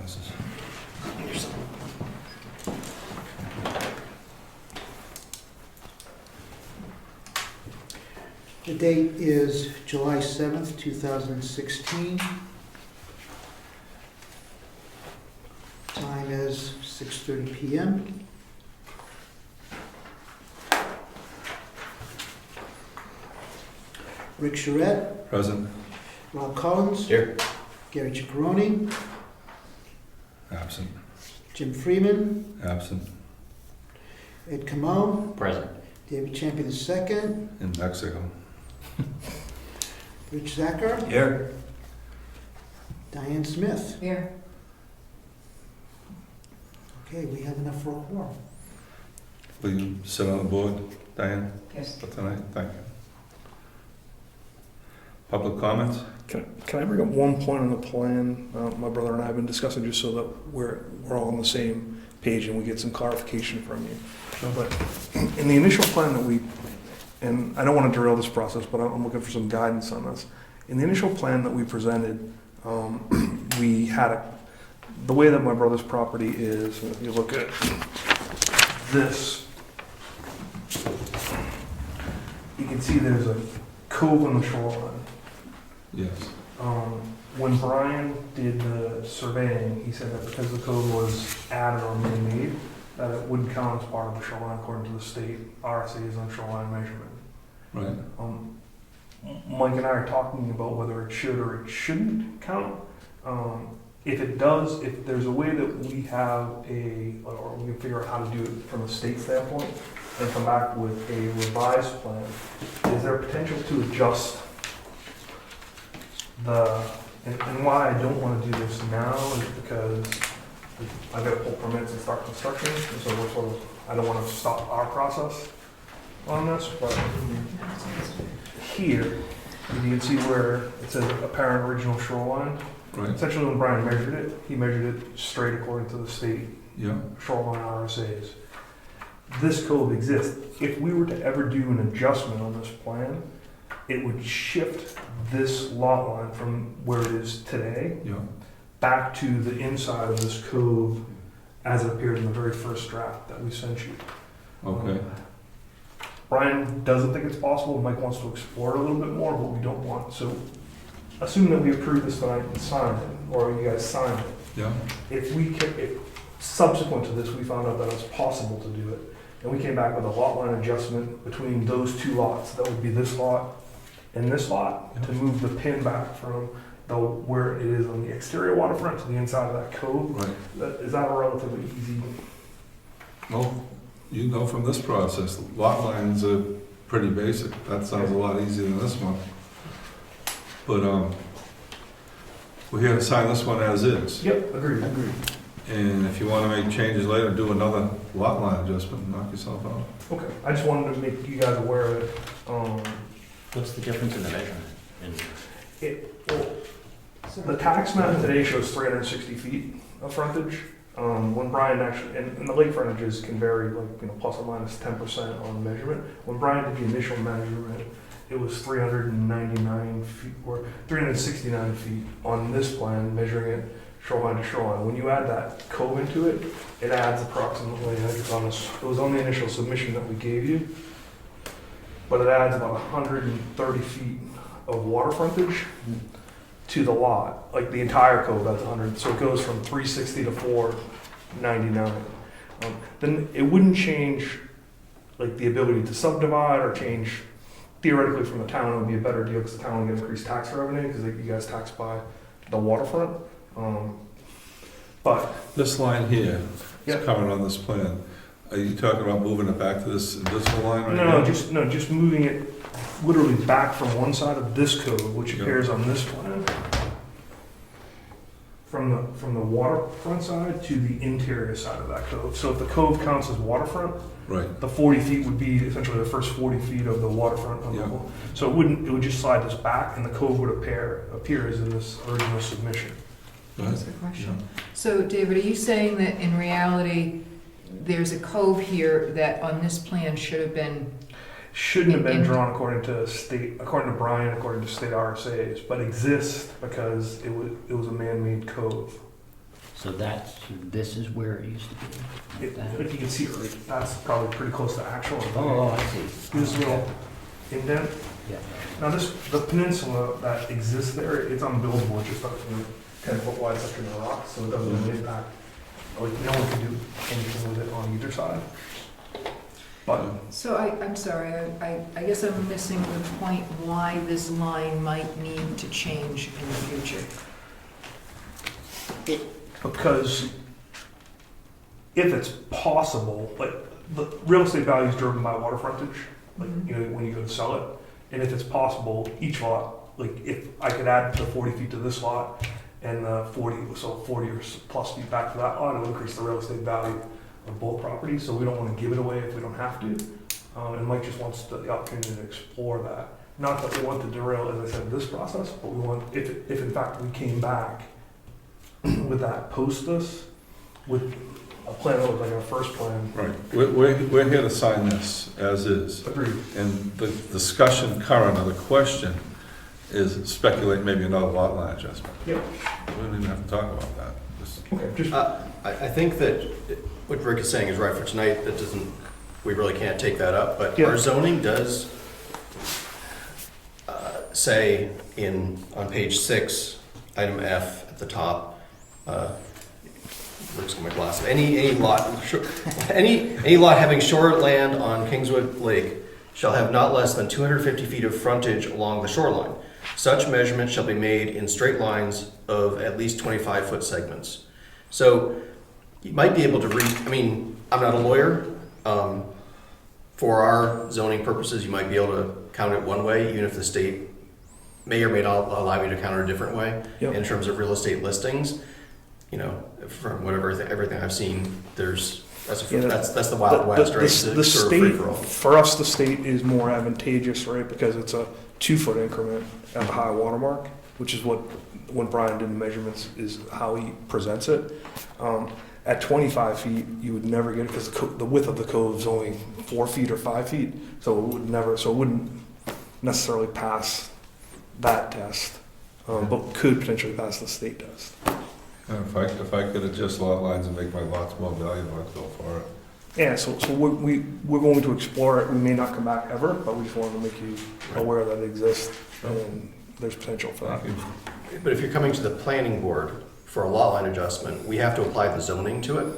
glasses. The date is July 7th, 2016. Time is 6:30 PM. Rick Surrette, Present. Rob Collins, Here. Geary Ciccarone, Absent. Jim Freeman, Absent. Ed Comeau, Present. David Champy II, In Mexico. Rich Zacher, Here. Dianne Smith. Here. Okay, we have enough for a quorum. Will you sit on the board, Diane, Yes. for tonight? Thank you. Public comments? Can I bring up one point on the plan? My brother and I have been discussing just so that we're all on the same page and we get some clarification from you. But in the initial plan that we, and I don't want to derail this process, but I'm looking for some guidance on this. In the initial plan that we presented, we had the way that my brother's property is, if you look at this, you can see there's a cove on the shoreline. Yes. When Brian did the surveying, he said that because the code was added or man-made, that it wouldn't count as part of the shoreline according to the state RSA's on shoreline measurement. Right. Mike and I are talking about whether it should or it shouldn't count. If it does, if there's a way that we have or we can figure out how to do it from a state standpoint and come back with a revised plan, is there potential to adjust and why I don't want to do this now is because I got to pull permits and start construction, and so we're sort of, I don't want to stop our process on this, but here, you can see where it says apparent original shoreline. Right. Essentially, when Brian measured it, he measured it straight according to the state Yeah. shoreline RSAs. This code exists. If we were to ever do an adjustment on this plan, it would shift this lot line from where it is today Yeah. back to the inside of this cove as it appeared in the very first draft that we sent you. Okay. Brian doesn't think it's possible. Mike wants to explore it a little bit more, but we don't want. So assume that we approve this tonight and sign it, or you guys sign it. Yeah. If subsequent to this, we found out that it's possible to do it, and we came back with a lot line adjustment between those two lots, that would be this lot and this lot, to move the pin back from where it is on the exterior waterfront to the inside of that cove. Right. Is that a relatively easy? Well, you know from this process, lot lines are pretty basic. That sounds a lot easier than this one. But we're here to sign this one as is. Yep, agreed. And if you want to make changes later, do another lot line adjustment and knock yourself out. Okay, I just wanted to make you guys aware of it. What's the difference in the measurement? The tax map today shows 360 feet of frontage. When Brian actually, and the lake frontages can vary, like, plus or minus 10% on the measurement. When Brian did the initial measurement, it was 399 feet, or 369 feet on this plan, measuring it shoreline to shoreline. When you add that cove into it, it adds approximately, I think it's on this, it was on the initial submission that we gave you, but it adds about 130 feet of water frontage to the lot. Like the entire cove has 100, so it goes from 360 to 499. Then it wouldn't change like the ability to subdivide or change. Theoretically, from the town, it would be a better deal because the town would get increased tax revenue because you guys tax by the waterfront. But This line here Yeah. is covered on this plan. Are you talking about moving it back to this invisible line right no, here? just moving it literally back from one side of this cove, which Yeah. appears on this plan, from the waterfront side to the interior side of that cove. So if the cove counts as waterfront, Right. the 40 feet would be essentially the first 40 feet of the waterfront of the Yeah. whole. So it would just slide this back, and the cove would appear as in this original submission. Go ahead. That's a question. So, David, are you saying that in reality, there's a cove here that on this plan should have been, Shouldn't have been drawn according to Brian, according to state RSAs, but exists because it was a man-made cove. So this is where it used to be? Like that? If you can see, right, that's probably pretty close to actual. Oh, I see. This little indent. Yeah. Now the peninsula that exists there, it's unbuildable, it's just a 10-foot wide section of rock, so it doesn't really impact, like, no one can do anything with it on either side. But, So I'm sorry, I guess I'm missing the point why this line might need to change in the future. because if it's possible, like, the real estate value is driven by water frontage, like, you know, when you go to sell it, and if it's possible, each lot, like, if I could add the 40 feet to this lot, and 40 or plus feet back to that lot, it would increase the real estate value of both properties, so we don't want to give it away if we don't have to. And Mike just wants the opportunity to explore that. Not that we want to derail, as I said, this process, but we want, if in fact we came back with that post this, with a plan that looked like our first plan. Right, we're here to sign this as is. Agreed. And the discussion current of the question is speculate maybe another lot line adjustment. Yep. We don't even have to talk about that. Just- Okay, just, I think that what Rick is saying is right for tonight. That doesn't, we really can't take that up, but Yeah. our zoning does say on page 6, item F at the top, Rick's got my glasses. Any lot having shoreland on Kingswood Lake shall have not less than 250 feet of frontage along the shoreline. Such measurements shall be made in straight lines of at least 25-foot segments. So you might be able to read, I mean, I'm not a lawyer. For our zoning purposes, you might be able to count it one way, even if the state may or may not allow you to count it a different way. Yep. In terms of real estate listings. You know, from everything I've seen, that's the Wild West, right? It's the sort of state, free-for-all. for us, the state is more advantageous, right? Because it's a 2-foot increment at the high water mark, which is what, when Brian did the measurements, is how he presents it. At 25 feet, you would never get it because the width of the cove is only 4 feet or 5 feet, so it wouldn't necessarily pass that test, but could potentially pass the state test. And if I could adjust lot lines and make my lots more valuable, I'd go for it. Yeah, so we're going to explore it. We may not come back ever, but we just wanted to make you aware that it exists and there's potential for that. Thank you. But if you're coming to the planning board for a lot line adjustment, we have to apply the zoning to it.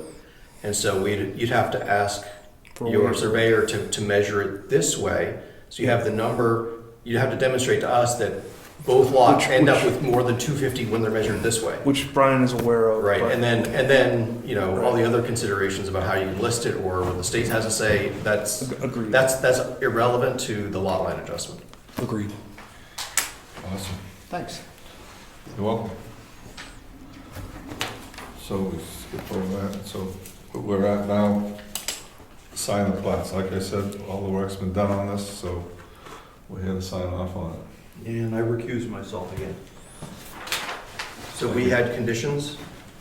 And so you'd have to ask For a your waiver. surveyor to measure it this way. So you have the number, you'd have to demonstrate to us that both lots end up with more than 250 when they're measured this way. Which Brian is aware of. Right, but- and then, you know, all the other considerations about how you list it or what the state has to say, that's Agreed. irrelevant to the lot line adjustment. Agreed. Awesome. Thanks. You're welcome. So we skip over that, so we're at now, sign the plats. Like I said, all the work's been done on this, so we're here to sign off on it. And I recuse myself again. So we had conditions.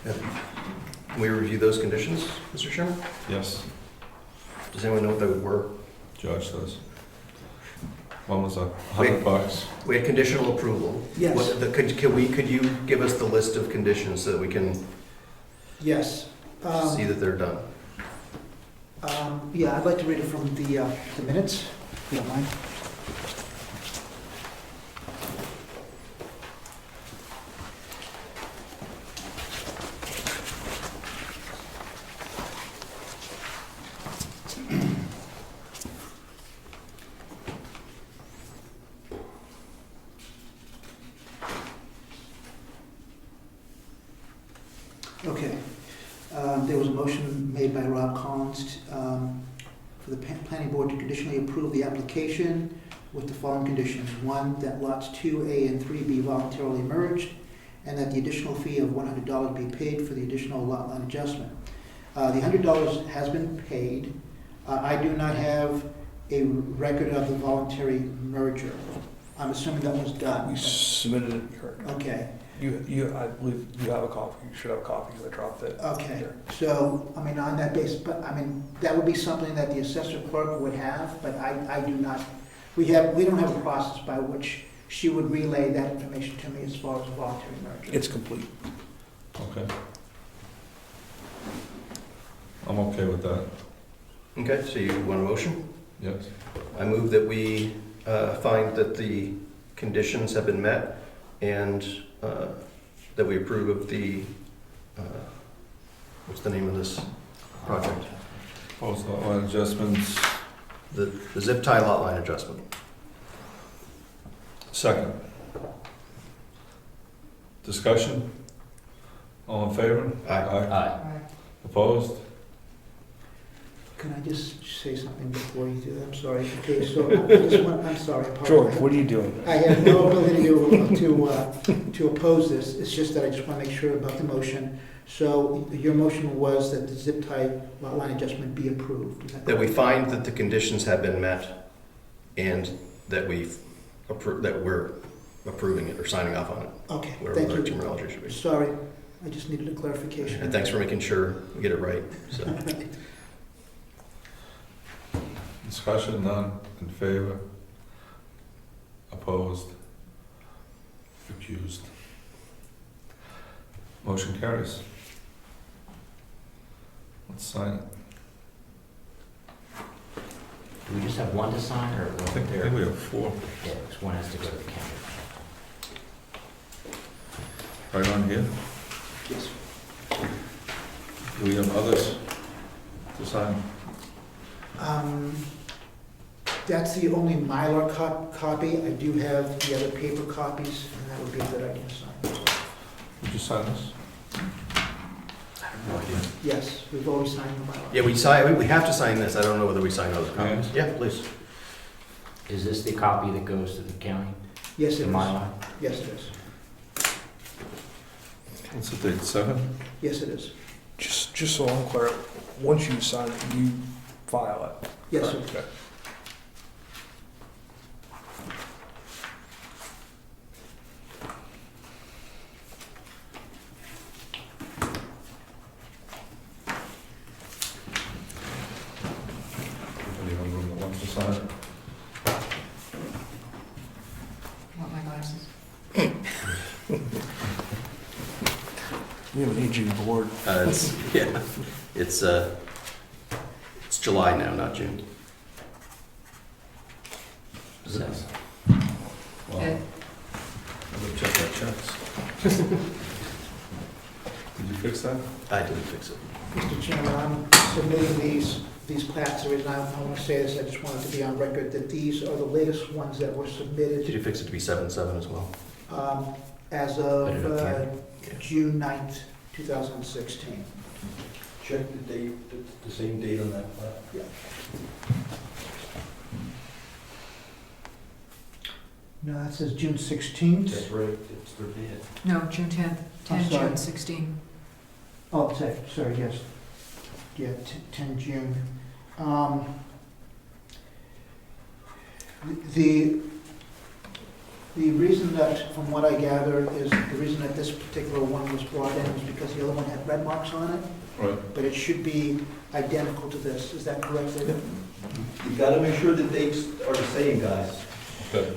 Can we review those conditions, Mr. Chairman? Yes, Does anyone know what they were? Josh does. One was $100. We had conditional approval. Yes. Could you give us the list of conditions so that we can Yes. see that they're done? Yeah, I'd like to read it from the minutes, if you don't mind. Okay. There was a motion made by Rob Collins for the planning board to conditionally approve the application with the following conditions. 1, that lots 2A and 3 be voluntarily merged, and that the additional fee of $100 be paid for the additional lot line adjustment. The $100 has been paid. I do not have a record of the voluntary merger. I'm assuming that was done. We submitted it, correct. Okay. I believe you have a copy. You should have a copy because I dropped it. Okay, Here. so, I mean, on that basis, but, I mean, that would be something that the assessor clerk would have, but I do not, we don't have a process by which she would relay that information to me as far as voluntary merger. It's complete. Okay. I'm okay with that, Okay, so you want a motion? yes. I move that we find that the conditions have been met and that we approve of the, what's the name of this project? Proposed lot line adjustments, The zip tie lot line adjustment. second. Discussion? All in favor? Aye. Aye. Opposed? Can I just say something before you do that? I'm sorry. Okay, so I'm sorry. George, what are you doing? I have no ability to oppose this. It's just that I just want to make sure about the motion. So your motion was that the zip tie lot line adjustment be approved. Is That we correct? find that the conditions have been met and that that we're approving it or signing off on it, Okay, whatever thank the you. terminology should be. Sorry, I just needed a clarification. And thanks for making sure we get it right, so. Discussion, none, in favor? Opposed? Recused? Motion carries. Let's sign it. Do we just have one to sign, or I was think there? we have four, Yeah, because one has to go to the county. right on here. Yes. Do we have others to sign? That's the only Mylar copy. I do have the other paper copies, and that would be a good idea to sign. Would you sign this? I have no idea. Yes, we've always signed the Mylar. Yeah, we have to sign this. I don't know whether we sign other copies. Yeah, please. Is this the copy that goes to the county, Yes, the it is. Mylar? Yes, it is. What's the date, 7? Yes, it is. Just so I'm clear, once you sign it, you file it. Yes, sir. Okay. Anyone in the room that wants to sign it? Want my glasses? We have an aging board. It's July now, not June. Says. Well, Ed? I'm gonna check that checks. Did you fix that? I didn't fix it. Mr. Chairman, I'm submitting these plats. The reason I want to say this, I just wanted to be on record that these are the latest ones that were Did submitted you fix it to be 7/7 as well? as Put it up of here. June 9th, 2016. Check the date, the same date on that plat. No, that says June 16th. That's right, it's their date. No, June 10th, I'm 10 sorry. June 16. Oh, sorry, yes. Yeah, 10 June. The reason that, from what I gather, is the reason that this particular one was brought in was because the other one had red marks on it, Right. but it should be identical to this. Is that correct, David? You gotta make sure the dates are the same, guys. Okay.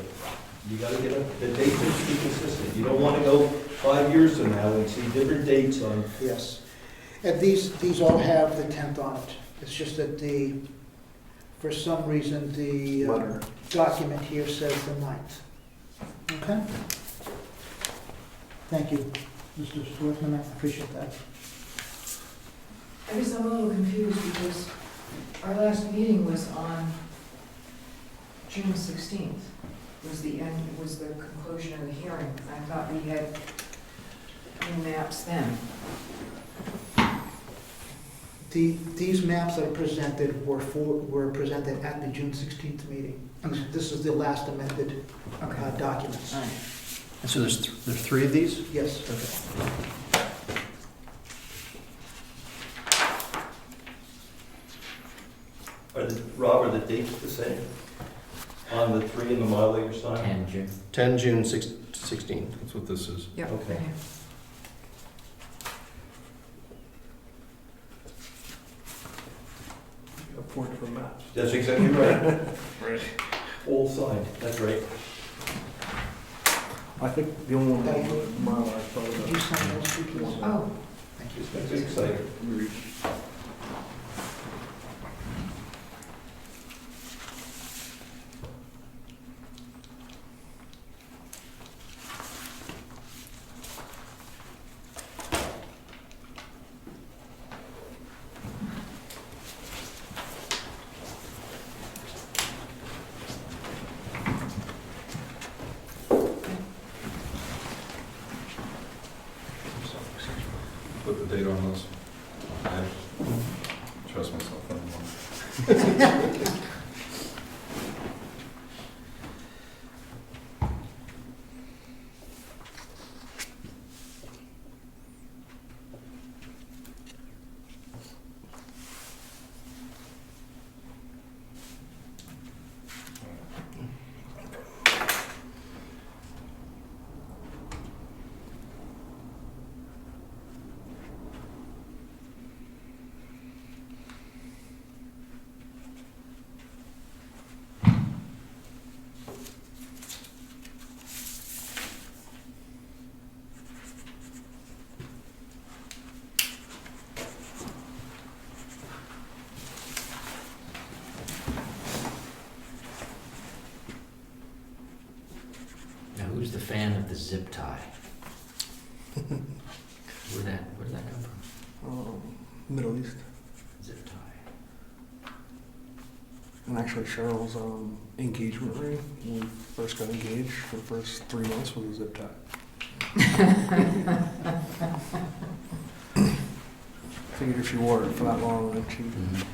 You gotta get, the dates need to be consistent. You don't wanna go 5 years from now and see different dates on. Yes. And these all have the 10th on it. It's just that for some reason, the Letter. document here says the 9th. Okay? Thank you, Mr. Schwartzman, I appreciate that. I guess I'm a little confused because our last meeting was on June 16th. Was the end, was the conclusion of the hearing. I thought we had new maps then. These maps that are presented were presented at the June 16th meeting. This is the last amended Okay. documents. All right. And so there's 3 of these? Yes. Rob, are the dates the same? On the 3 and the mile that you're signing? 10 June. 10 June 16. That's what this is. Yep. Okay. right here. A point for maps. That's exactly right. Right. All signed, that's right. I think the only one that was Mylar is probably Did you sign those two, please? Oh, Thank you. That's exciting. the. put the date on those. I trust myself anymore. Now, who's the fan of the zip tie? Where did that come from? Middle East. Zip tie. And actually Cheryl's engagement ring, when we first got engaged for the first 3 months, was a zip tie. Figured if she wore it for that long, then she'd Mhm.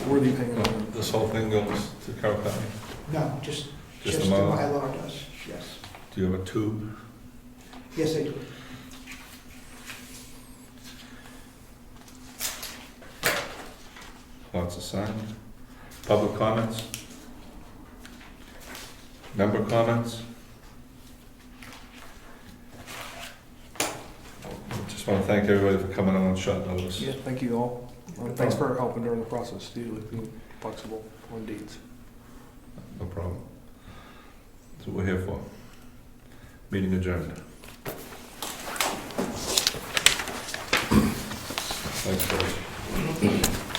worthy opinion on it. This whole thing goes to Carroll County. No, just Just the the Mylar? Mylar does, yes. Do you have a tube? Yes, I do. Lots of sign. Public comments? Member comments? Just want to thank everybody for coming on short notice. Yeah, thank you all. Thanks for helping during the process, too, like being flexible on dates. No problem. That's what we're here for. Meeting adjourned. Thanks, folks.